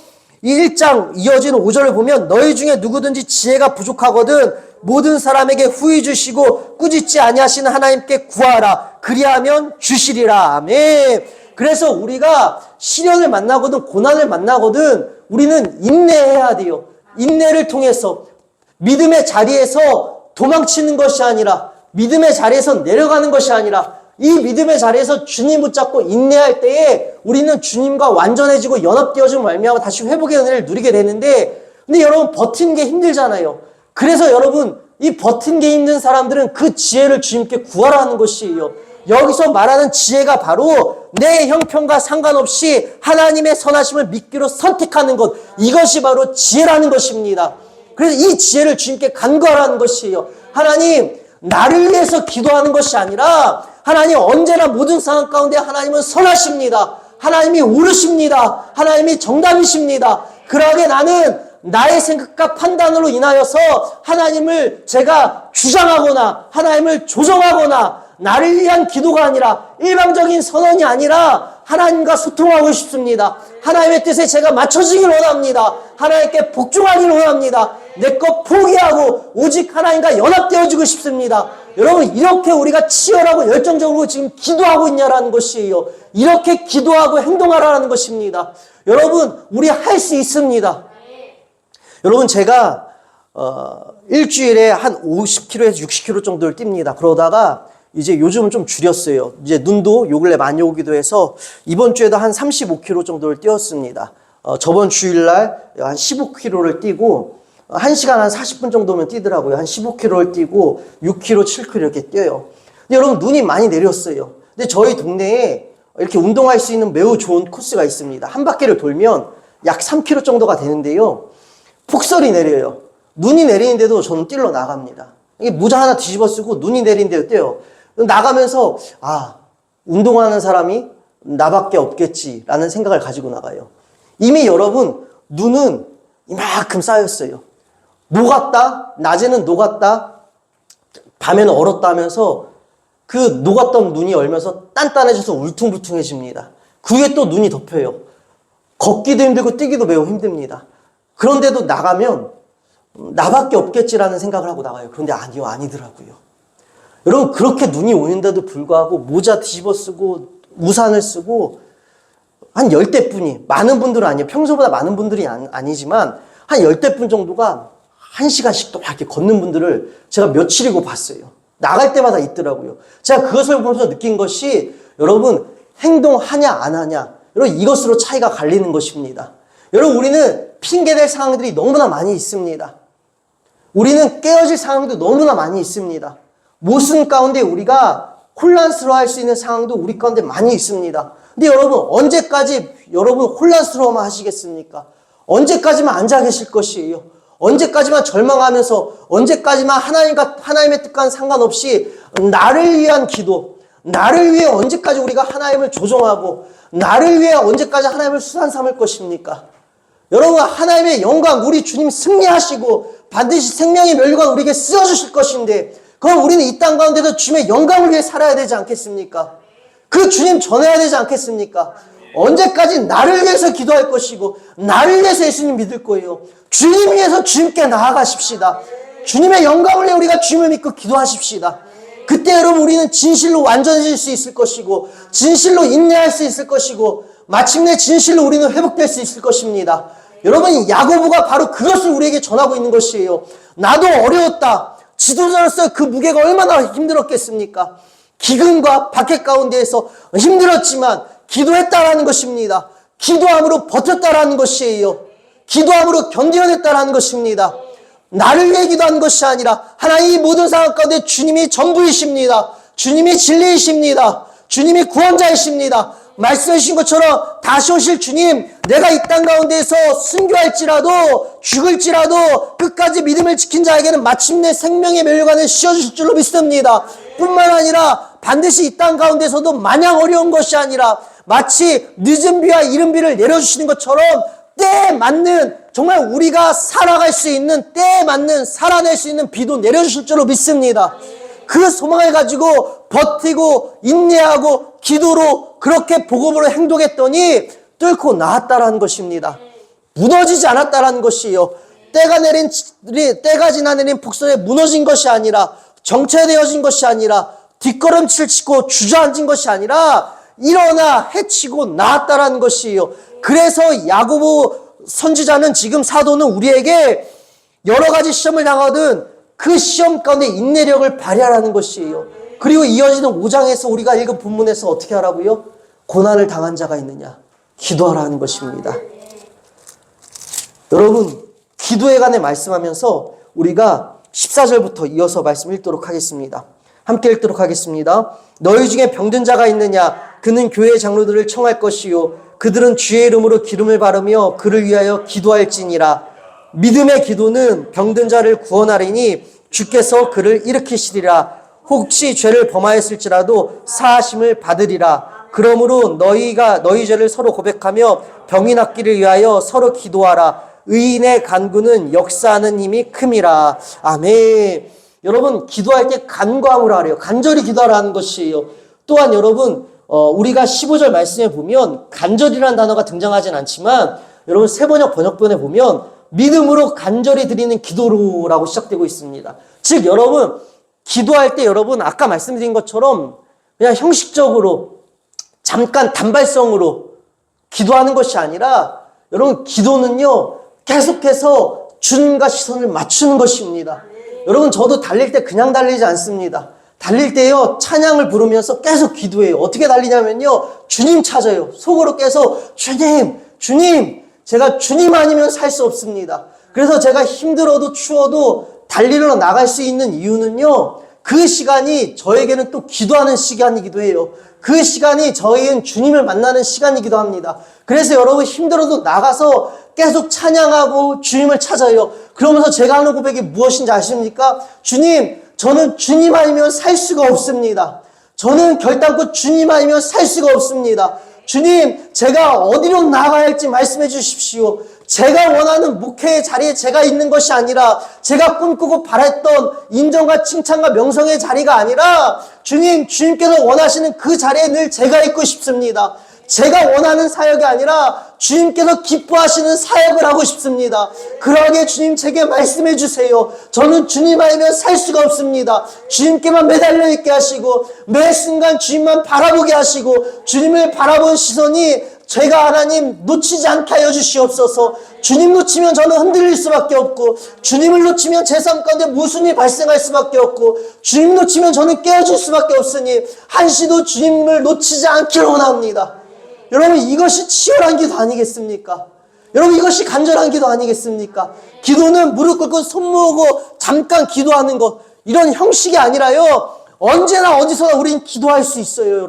이 1장 이어지는 5절을 보면 너희 중에 누구든지 지혜가 부족하거든 모든 사람에게 후히 주시고 꾸짖지 아니하시는 하나님께 구하라 그리하면 주시리라. 아멘. 그래서 우리가 시련을 만나거든 고난을 만나거든 우리는 인내해야 돼요. 인내를 통해서 믿음의 자리에서 도망치는 것이 아니라 믿음의 자리에서 내려가는 것이 아니라 이 믿음의 자리에서 주님 붙잡고 인내할 때에 우리는 주님과 완전해지고 연합되어지고 말미암아 다시 회복의 은혜를 누리게 되는데 근데 여러분 버티는 게 힘들잖아요. 그래서 여러분 이 버티는 게 힘든 사람들은 그 지혜를 주님께 구하라는 것이에요. 여기서 말하는 지혜가 바로 내 형편과 상관없이 하나님의 선하심을 믿기로 선택하는 것 이것이 바로 지혜라는 것입니다. 그래서 이 지혜를 주님께 간구하라는 것이에요. 하나님 나를 위해서 기도하는 것이 아니라 하나님 언제나 모든 상황 가운데 하나님은 선하십니다. 하나님이 옳으십니다. 하나님이 정답이십니다. 그러하게 나는 나의 생각과 판단으로 인하여서 하나님을 제가 주장하거나 하나님을 조정하거나 나를 위한 기도가 아니라 일방적인 선언이 아니라 하나님과 소통하고 싶습니다. 하나님의 뜻에 제가 맞춰지길 원합니다. 하나님께 복종하길 원합니다. 내 것 포기하고 오직 하나님과 연합되어지고 싶습니다. 여러분, 이렇게 우리가 치열하고 열정적으로 지금 기도하고 있냐라는 것이에요. 이렇게 기도하고 행동하라는 것입니다. 여러분, 우리 할 수 있습니다. 여러분, 제가 일주일에 한 50km에서 60km 정도를 뜁니다. 그러다가 이제 요즘은 좀 줄였어요. 이제 눈도 요 근래 많이 오기도 해서 이번 주에도 한 35km 정도를 뛰었습니다. 저번 주일날 한 15km를 뛰고 1시간 한 40분 정도면 뛰더라고요. 한 15km를 뛰고 6km, 7km 이렇게 뛰어요. 근데 여러분, 눈이 많이 내렸어요. 근데 저희 동네에 이렇게 운동할 수 있는 매우 좋은 코스가 있습니다. 한 바퀴를 돌면 약 3km 정도가 되는데요. 폭설이 내려요. 눈이 내리는데도 저는 뛰러 나갑니다. 이게 모자 하나 뒤집어 쓰고 눈이 내리는데도 뛰어요. 나가면서 운동하는 사람이 나밖에 없겠지라는 생각을 가지고 나가요. 이미 여러분, 눈은 이만큼 쌓였어요. 녹았다, 낮에는 녹았다, 밤에는 얼었다 하면서 그 녹았던 눈이 얼면서 단단해져서 울퉁불퉁해집니다. 그 위에 또 눈이 덮여요. 걷기도 힘들고 뛰기도 매우 힘듭니다. 그런데도 나가면 나밖에 없겠지라는 생각을 하고 나가요. 그런데 아니더라고요. 여러분, 그렇게 눈이 오는데도 불구하고 모자 뒤집어 쓰고 우산을 쓰고 한 10대뿐이, 많은 분들은 아니에요. 평소보다 많은 분들이 아니지만 한 10대뿐 정도가 1시간씩 또 이렇게 걷는 분들을 제가 며칠이고 봤어요. 나갈 때마다 있더라고요. 제가 그것을 보면서 느낀 것이, 여러분, 행동하냐 안 하냐, 여러분, 이것으로 차이가 갈리는 것입니다. 여러분, 우리는 핑계댈 상황들이 너무나 많이 있습니다. 우리는 깨어질 상황도 너무나 많이 있습니다. 모순 가운데 우리가 혼란스러워할 수 있는 상황도 우리 가운데 많이 있습니다. 근데 여러분, 언제까지 여러분 혼란스러워만 하시겠습니까? 언제까지만 앉아 계실 것이에요? 언제까지만 절망하면서, 언제까지만 하나님의 뜻과는 상관없이 나를 위한 기도, 나를 위해 언제까지 우리가 하나님을 조종하고, 나를 위해 언제까지 하나님을 수단 삼을 것입니까? 여러분, 하나님의 영광, 우리 주님 승리하시고 반드시 생명의 면류관 우리에게 쓰여주실 것인데, 그럼 우리는 이 땅 가운데서 주님의 영광을 위해 살아야 되지 않겠습니까? 그 주님 전해야 되지 않겠습니까? 언제까지 나를 위해서 기도할 것이고, 나를 위해서 예수님 믿을 거예요. 주님 위해서 주님께 나아가십시다. 주님의 영광을 위해 우리가 주님을 믿고 기도하십시다. 그때 여러분, 우리는 진실로 완전해질 수 있을 것이고, 진실로 인내할 수 있을 것이고, 마침내 진실로 우리는 회복될 수 있을 것입니다. 여러분, 야고보가 바로 그것을 우리에게 전하고 있는 것이에요. 나도 어려웠다. 지도자로서 그 무게가 얼마나 힘들었겠습니까? 기근과 박해 가운데에서 힘들었지만 기도했다라는 것입니다. 기도함으로 버텼다라는 것이에요. 기도함으로 견뎌냈다라는 것입니다. 나를 위해 기도하는 것이 아니라 하나님, 이 모든 상황 가운데 주님이 전부이십니다. 주님이 진리이십니다. 주님이 구원자이십니다. 말씀해 주신 것처럼 다시 오실 주님, 내가 이 땅 가운데에서 순교할지라도 죽을지라도 끝까지 믿음을 지킨 자에게는 마침내 생명의 면류관을 씌워주실 줄로 믿습니다. 뿐만 아니라 반드시 이 땅 가운데서도 마냥 어려운 것이 아니라 마치 늦은 비와 이른 비를 내려주시는 것처럼 때에 맞는, 정말 우리가 살아갈 수 있는, 때에 맞는 살아낼 수 있는 비도 내려주실 줄로 믿습니다. 그 소망을 가지고 버티고 인내하고 기도로 그렇게 복음으로 행동했더니 뚫고 나왔다라는 것입니다. 무너지지 않았다라는 것이에요. 때가 지나 내린 폭설에 무너진 것이 아니라, 정체되어진 것이 아니라, 뒷걸음질 치고 주저앉은 것이 아니라 일어나 해치고 나왔다라는 것이에요. 그래서 야고보 선지자는, 지금 사도는 우리에게 여러 가지 시험을 당하든 그 시험 가운데 인내력을 발휘하라는 것이에요. 그리고 이어지는 5장에서 우리가 읽은 본문에서 어떻게 하라고요? 고난을 당한 자가 있느냐? 기도하라는 것입니다. 여러분, 기도에 관해 말씀하면서 우리가 14절부터 이어서 말씀 읽도록 하겠습니다. 함께 읽도록 하겠습니다. 너희 중에 병든 자가 있느냐? 그는 교회 장로들을 청할 것이요, 그들은 주의 이름으로 기름을 바르며 그를 위하여 기도할지니라. 믿음의 기도는 병든 자를 구원하리니 주께서 그를 일으키시리라. 혹시 죄를 범하였을지라도 사하심을 받으리라. 그러므로 너희 죄를 서로 고백하며 병이 낫기를 위하여 서로 기도하라. 의인의 간구는 역사하는 힘이 큼이라. 아멘. 여러분, 기도할 때 간구함으로 하래요. 간절히 기도하라는 것이에요. 또한 여러분, 우리가 15절 말씀에 보면 간절이라는 단어가 등장하진 않지만, 여러분, 세번역 번역본에 보면 믿음으로 간절히 드리는 기도로라고 시작되고 있습니다. 즉 여러분 기도할 때 여러분 아까 말씀드린 것처럼 그냥 형식적으로 잠깐 단발성으로 기도하는 것이 아니라 여러분 기도는요 계속해서 주님과 시선을 맞추는 것입니다. 여러분 저도 달릴 때 그냥 달리지 않습니다. 달릴 때요 찬양을 부르면서 계속 기도해요. 어떻게 달리냐면요 주님 찾아요. 속으로 계속 주님 제가 주님 아니면 살 수 없습니다. 그래서 제가 힘들어도 추워도 달리러 나갈 수 있는 이유는요 그 시간이 저에게는 또 기도하는 시간이기도 해요. 그 시간이 저희는 주님을 만나는 시간이기도 합니다. 그래서 여러분 힘들어도 나가서 계속 찬양하고 주님을 찾아요. 그러면서 제가 하는 고백이 무엇인지 아십니까? 주님, 저는 주님 아니면 살 수가 없습니다. 저는 결단코 주님 아니면 살 수가 없습니다. 주님, 제가 어디로 나가야 할지 말씀해 주십시오. 제가 원하는 목회의 자리에 제가 있는 것이 아니라 제가 꿈꾸고 바랬던 인정과 칭찬과 명성의 자리가 아니라 주님께서 원하시는 그 자리에 늘 제가 있고 싶습니다. 제가 원하는 사역이 아니라 주님께서 기뻐하시는 사역을 하고 싶습니다. 그러하게 주님 제게 말씀해 주세요. 저는 주님 아니면 살 수가 없습니다. 주님께만 매달려 있게 하시고 매 순간 주님만 바라보게 하시고 주님을 바라본 시선이 제가 하나님 놓치지 않게 하여 주시옵소서. 주님 놓치면 저는 흔들릴 수밖에 없고 주님을 놓치면 제 삶 가운데 모순이 발생할 수밖에 없고 주님 놓치면 저는 깨어질 수밖에 없으니 한시도 주님을 놓치지 않기를 원합니다. 여러분 이것이 치열한 기도 아니겠습니까? 여러분 이것이 간절한 기도 아니겠습니까? 기도는 무릎 꿇고 손 모으고 잠깐 기도하는 것 이런 형식이 아니라요 언제나 어디서나 우리는 기도할 수 있어요.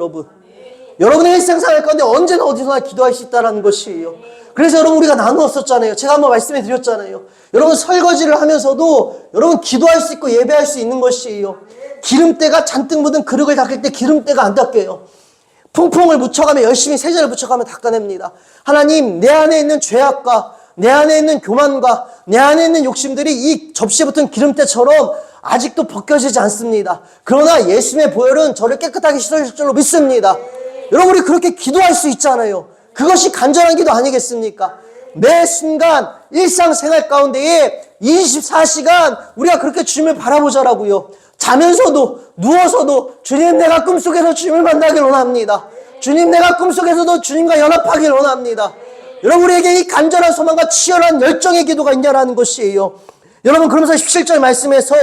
여러분의 일상생활 가운데 언제나 어디서나 기도할 수 있다는 것이에요. 그래서 여러분 우리가 나누었었잖아요. 제가 한번 말씀해 드렸잖아요. 여러분 설거지를 하면서도 여러분 기도할 수 있고 예배할 수 있는 것이에요. 기름때가 잔뜩 묻은 그릇을 닦을 때 기름때가 안 닦여요. 풍풍을 묻혀가며 열심히 세제를 묻혀가며 닦아냅니다. 하나님 내 안에 있는 죄악과 내 안에 있는 교만과 내 안에 있는 욕심들이 이 접시에 붙은 기름때처럼 아직도 벗겨지지 않습니다. 그러나 예수님의 보혈은 저를 깨끗하게 씻어줄 줄로 믿습니다. 여러분 우리 그렇게 기도할 수 있잖아요. 그것이 간절한 기도 아니겠습니까? 매 순간 일상생활 가운데에 24시간 우리가 그렇게 주님을 바라보자라고요. 자면서도 누워서도 주님 내가 꿈속에서 주님을 만나길 원합니다. 주님 내가 꿈속에서도 주님과 연합하길 원합니다. 여러분 우리에게 이 간절한 소망과 치열한 열정의 기도가 있냐라는 것이에요. 여러분 그러면서 17절 말씀에서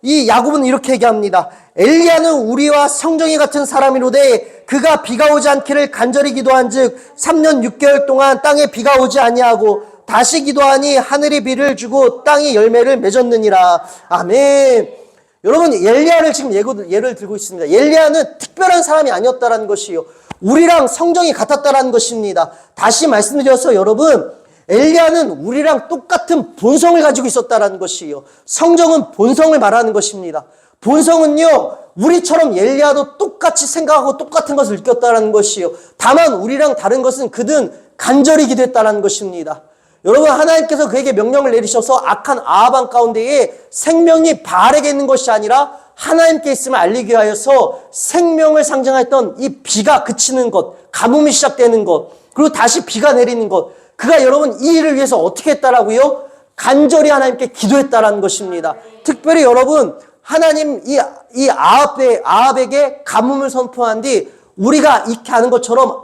이 야곱은 이렇게 얘기합니다. 엘리야는 우리와 성정이 같은 사람이로되 그가 비가 오지 않기를 간절히 기도한즉 3년 6개월 동안 땅에 비가 오지 아니하고 다시 기도하니 하늘이 비를 주고 땅이 열매를 맺었느니라. 아멘. 여러분 엘리야를 지금 예를 들고 있습니다. 엘리야는 특별한 사람이 아니었다라는 것이요. 우리랑 성정이 같았다라는 것입니다. 다시 말씀드려서 여러분 엘리야는 우리랑 똑같은 본성을 가지고 있었다라는 것이요. 성정은 본성을 말하는 것입니다. 본성은요 우리처럼 엘리야도 똑같이 생각하고 똑같은 것을 느꼈다라는 것이요. 다만 우리랑 다른 것은 그는 간절히 기도했다라는 것입니다. 여러분 하나님께서 그에게 명령을 내리셔서 악한 아합 왕 가운데에 생명이 바알에게 있는 것이 아니라 하나님께 있음을 알리기 위하여서 생명을 상징했던 이 비가 그치는 것, 가뭄이 시작되는 것, 그리고 다시 비가 내리는 것, 그가 여러분 이 일을 위해서 어떻게 했다라고요? 간절히 하나님께 기도했다라는 것입니다. 특별히 여러분 하나님 이 아합에게 가뭄을 선포한 뒤 우리가 익히 아는 것처럼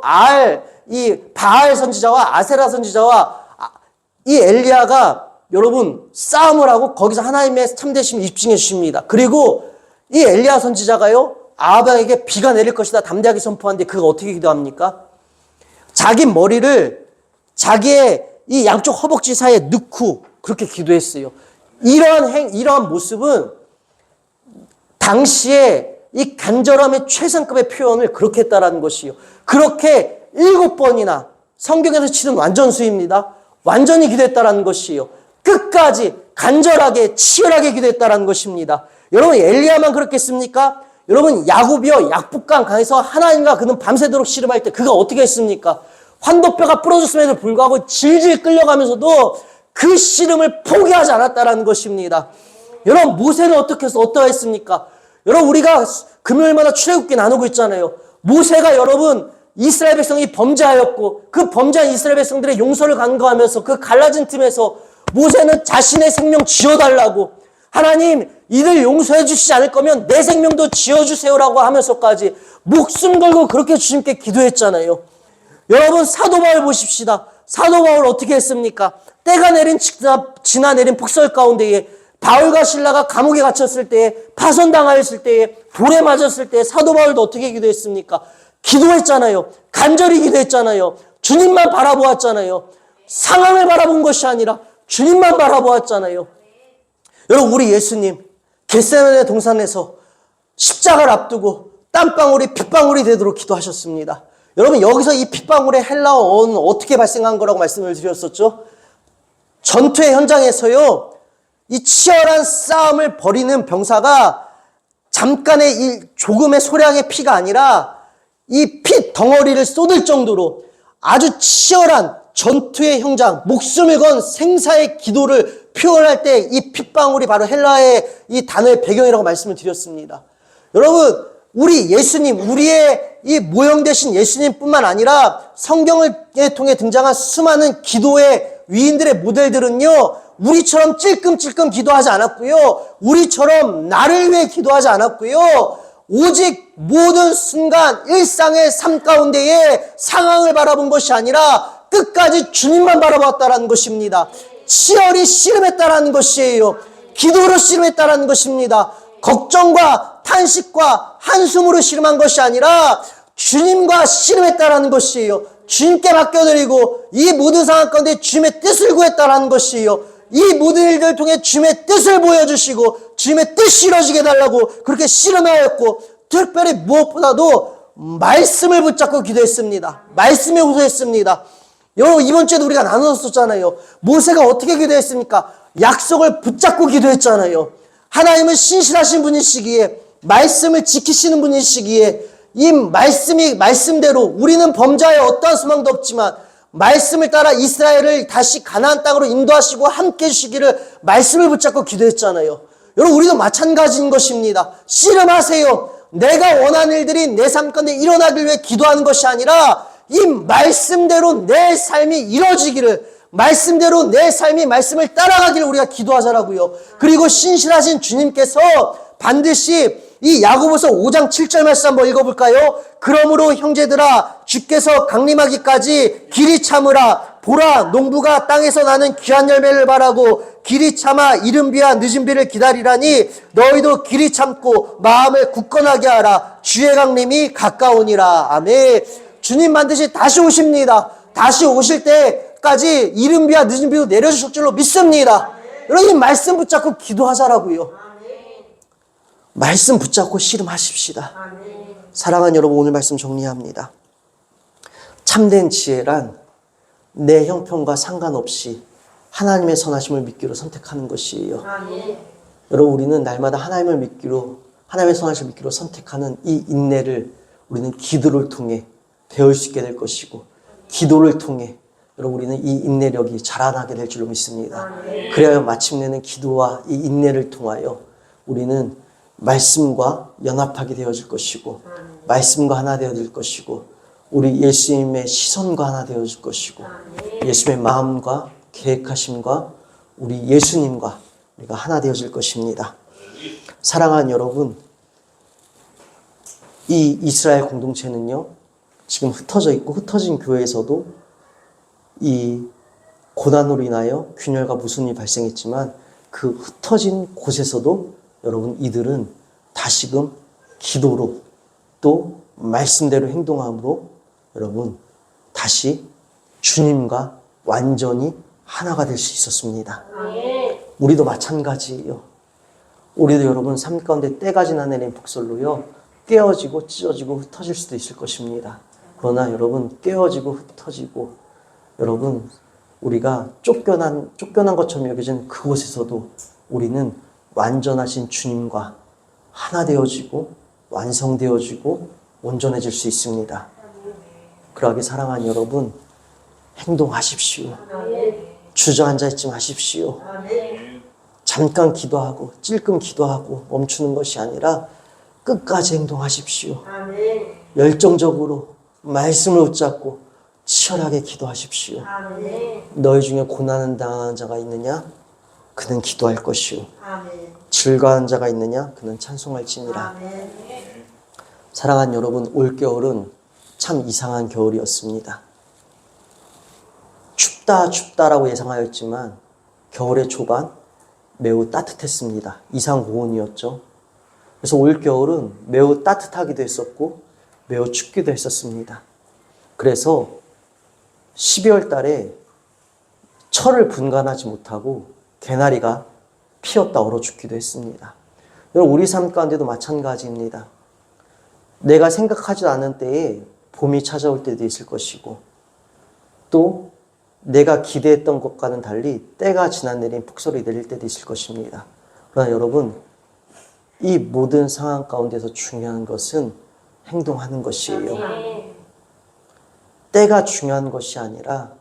이 바알 선지자와 아세라 선지자와 이 엘리야가 여러분 싸움을 하고 거기서 하나님의 참되심을 입증해 주십니다. 그리고 이 엘리야 선지자가요 아합에게 비가 내릴 것이다 담대하게 선포하는데 그가 어떻게 기도합니까? 자기 머리를 자기의 이 양쪽 허벅지 사이에 넣고 그렇게 기도했어요. 이러한 모습은 당시에 이 간절함의 최상급의 표현을 그렇게 했다라는 것이요. 그렇게 7번이나 성경에서 치는 완전수입니다. 완전히 기도했다라는 것이요. 끝까지 간절하게 치열하게 기도했다라는 것입니다. 여러분 엘리야만 그렇겠습니까? 여러분 야곱이요 약북강 강에서 하나님과 그는 밤새도록 씨름할 때 그가 어떻게 했습니까? 환도뼈가 부러졌음에도 불구하고 질질 끌려가면서도 그 씨름을 포기하지 않았다라는 것입니다. 여러분 모세는 어떠했습니까? 여러분 우리가 금요일마다 출애굽기 나누고 있잖아요. 모세가 여러분 이스라엘 백성이 범죄하였고 그 범죄한 이스라엘 백성들의 용서를 간구하면서 그 갈라진 틈에서 모세는 자신의 생명 지어달라고, 하나님 이들 용서해 주시지 않을 거면 내 생명도 지어주세요라고 하면서까지 목숨 걸고 그렇게 주님께 기도했잖아요. 여러분, 사도 바울 보십시다. 사도 바울 어떻게 했습니까? 때가 지나 내린 폭설 가운데에 바울과 신라가 감옥에 갇혔을 때에, 파손당하였을 때에, 돌에 맞았을 때 사도 바울도 어떻게 기도했습니까? 기도했잖아요. 간절히 기도했잖아요. 주님만 바라보았잖아요. 상황을 바라본 것이 아니라 주님만 바라보았잖아요. 여러분, 우리 예수님 겟세마네 동산에서 십자가를 앞두고 땀방울이 핏방울이 되도록 기도하셨습니다. 여러분, 여기서 이 핏방울의 헬라어는 어떻게 발생한 거라고 말씀을 드렸었죠? 전투의 현장에서요, 이 치열한 싸움을 벌이는 병사가 잠깐의 이 조금의 소량의 피가 아니라 이 피 덩어리를 쏟을 정도로 아주 치열한 전투의 현장, 목숨을 건 생사의 기도를 표현할 때 이 핏방울이 바로 헬라의 이 단어의 배경이라고 말씀을 드렸습니다. 여러분, 우리 예수님, 우리의 이 모형 되신 예수님뿐만 아니라 성경을 통해 등장한 수많은 기도의 위인들의 모델들은요, 우리처럼 찔끔찔끔 기도하지 않았고요, 우리처럼 나를 위해 기도하지 않았고요, 오직 모든 순간 일상의 삶 가운데에 상황을 바라본 것이 아니라 끝까지 주님만 바라봤다라는 것입니다. 치열히 씨름했다라는 것이에요. 기도로 씨름했다라는 것입니다. 걱정과 탄식과 한숨으로 씨름한 것이 아니라 주님과 씨름했다라는 것이에요. 주님께 맡겨드리고 이 모든 상황 가운데 주님의 뜻을 구했다라는 것이에요. 이 모든 일들을 통해 주님의 뜻을 보여주시고 주님의 뜻이 이루어지게 해달라고 그렇게 씨름하였고, 특별히 무엇보다도 말씀을 붙잡고 기도했습니다. 말씀에 호소했습니다. 여러분, 이번 주에도 우리가 나눴었잖아요. 모세가 어떻게 기도했습니까? 약속을 붙잡고 기도했잖아요. 하나님은 신실하신 분이시기에, 말씀을 지키시는 분이시기에, 이 말씀대로 우리는 범죄하여 어떠한 소망도 없지만 말씀을 따라 이스라엘을 다시 가나안 땅으로 인도하시고 함께 해주시기를 말씀을 붙잡고 기도했잖아요. 여러분, 우리도 마찬가지인 것입니다. 씨름하세요. 내가 원하는 일들이 내 삶 가운데 일어나길 위해 기도하는 것이 아니라 이 말씀대로 내 삶이 이루어지기를, 말씀대로 내 삶이 말씀을 따라가기를 우리가 기도하자라고요. 그리고 신실하신 주님께서 반드시 이 야고보서 5장 7절 말씀 한번 읽어볼까요? 그러므로 형제들아, 주께서 강림하기까지 길이 참으라. 보라, 농부가 땅에서 나는 귀한 열매를 바라고 길이 참아 이른 비와 늦은 비를 기다리라니 너희도 길이 참고 마음을 굳건하게 하라. 주의 강림이 가까우니라. 아멘. 주님 반드시 다시 오십니다. 다시 오실 때까지 이른 비와 늦은 비도 내려주실 줄로 믿습니다. 여러분, 이 말씀 붙잡고 기도하자라고요. 말씀 붙잡고 씨름하십시다. 사랑하는 여러분, 오늘 말씀 정리합니다. 참된 지혜란 내 형편과 상관없이 하나님의 선하심을 믿기로 선택하는 것이에요. 여러분, 우리는 날마다 하나님을 믿기로, 하나님의 선하심을 믿기로 선택하는 이 인내를 우리는 기도를 통해 배울 수 있게 될 것이고, 기도를 통해 여러분 우리는 이 인내력이 자라나게 될 줄로 믿습니다. 그래야 마침내는 기도와 이 인내를 통하여 우리는 말씀과 연합하게 되어질 것이고, 말씀과 하나 되어질 것이고, 우리 예수님의 시선과 하나 되어질 것이고, 예수님의 마음과 계획하심과 우리 예수님과 우리가 하나 되어질 것입니다. 사랑하는 여러분, 이 이스라엘 공동체는요, 지금 흩어져 있고 흩어진 교회에서도 이 고난으로 인하여 균열과 무순이 발생했지만 그 흩어진 곳에서도 여러분, 이들은 다시금 기도로 또 말씀대로 행동함으로 여러분 다시 주님과 완전히 하나가 될 수 있었습니다. 우리도 마찬가지예요. 우리도 여러분 삶 가운데 때가 지나 내린 폭설로요, 깨어지고 찢어지고 흩어질 수도 있을 것입니다. 그러나 여러분, 깨어지고 흩어지고 여러분 우리가 쫓겨난 것처럼 여겨진 그곳에서도 우리는 완전하신 주님과 하나 되어지고 완성되어지고 온전해질 수 있습니다. 그러하게 사랑하는 여러분, 행동하십시오. 주저앉아 있지 마십시오. 잠깐 기도하고 찔끔 기도하고 멈추는 것이 아니라 끝까지 행동하십시오. 열정적으로 말씀을 붙잡고 치열하게 기도하십시오. 아멘. 너희 중에 고난을 당하는 자가 있느냐? 그는 기도할 것이요. 아멘. 즐거워하는 자가 있느냐? 그는 찬송할지니라. 아멘. 사랑하는 여러분, 올겨울은 참 이상한 겨울이었습니다. 춥다라고 예상하였지만 겨울의 초반 매우 따뜻했습니다. 이상 고온이었죠. 그래서 올겨울은 매우 따뜻하기도 했었고 매우 춥기도 했었습니다. 그래서 12월 달에 철을 분간하지 못하고 개나리가 피었다 얼어 죽기도 했습니다. 여러분, 우리 삶 가운데도 마찬가지입니다. 내가 생각하지도 않은 때에 봄이 찾아올 때도 있을 것이고 또 내가 기대했던 것과는 달리 때가 지나 내린 폭설이 내릴 때도 있을 것입니다. 그러나 여러분, 이 모든 상황 가운데서 중요한 것은 행동하는 것이에요. 때가 중요한 것이 아니라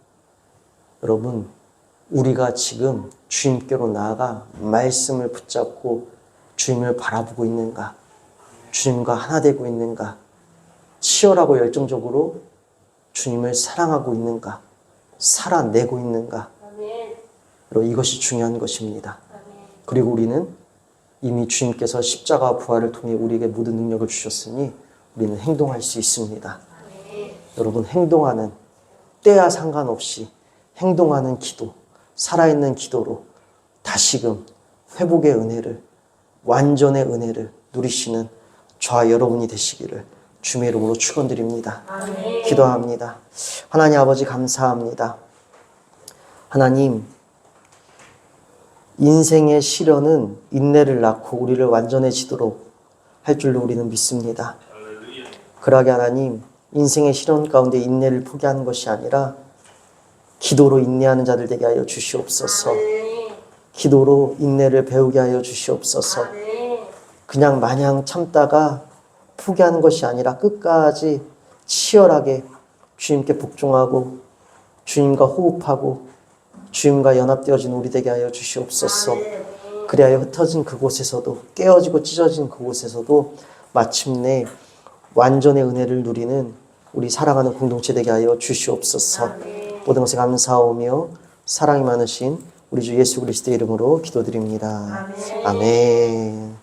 여러분, 우리가 지금 주님께로 나아가 말씀을 붙잡고 주님을 바라보고 있는가? 주님과 하나 되고 있는가? 치열하고 열정적으로 주님을 사랑하고 있는가? 살아내고 있는가? 여러분, 이것이 중요한 것입니다. 그리고 우리는 이미 주님께서 십자가 부활을 통해 우리에게 모든 능력을 주셨으니 우리는 행동할 수 있습니다. 여러분, 행동하는, 때와 상관없이 행동하는 기도, 살아있는 기도로 다시금 회복의 은혜를, 완전의 은혜를 누리시는 저와 여러분이 되시기를 주님의 이름으로 축원드립니다. 기도합니다. 하나님 아버지, 감사합니다. 하나님, 인생의 시련은 인내를 낳고 우리를 완전해지도록 할 줄로 우리는 믿습니다. 그러게 하나님, 인생의 시련 가운데 인내를 포기하는 것이 아니라 기도로 인내하는 자들 되게 하여 주시옵소서. 기도로 인내를 배우게 하여 주시옵소서. 그냥 마냥 참다가 포기하는 것이 아니라 끝까지 치열하게 주님께 복종하고 주님과 호흡하고 주님과 연합되어진 우리 되게 하여 주시옵소서. 그리하여 흩어진 그곳에서도, 깨어지고 찢어진 그곳에서도 마침내 완전의 은혜를 누리는 우리 사랑하는 공동체 되게 하여 주시옵소서. 모든 것에 감사하오며 사랑이 많으신 우리 주 예수 그리스도의 이름으로 기도드립니다. 아멘.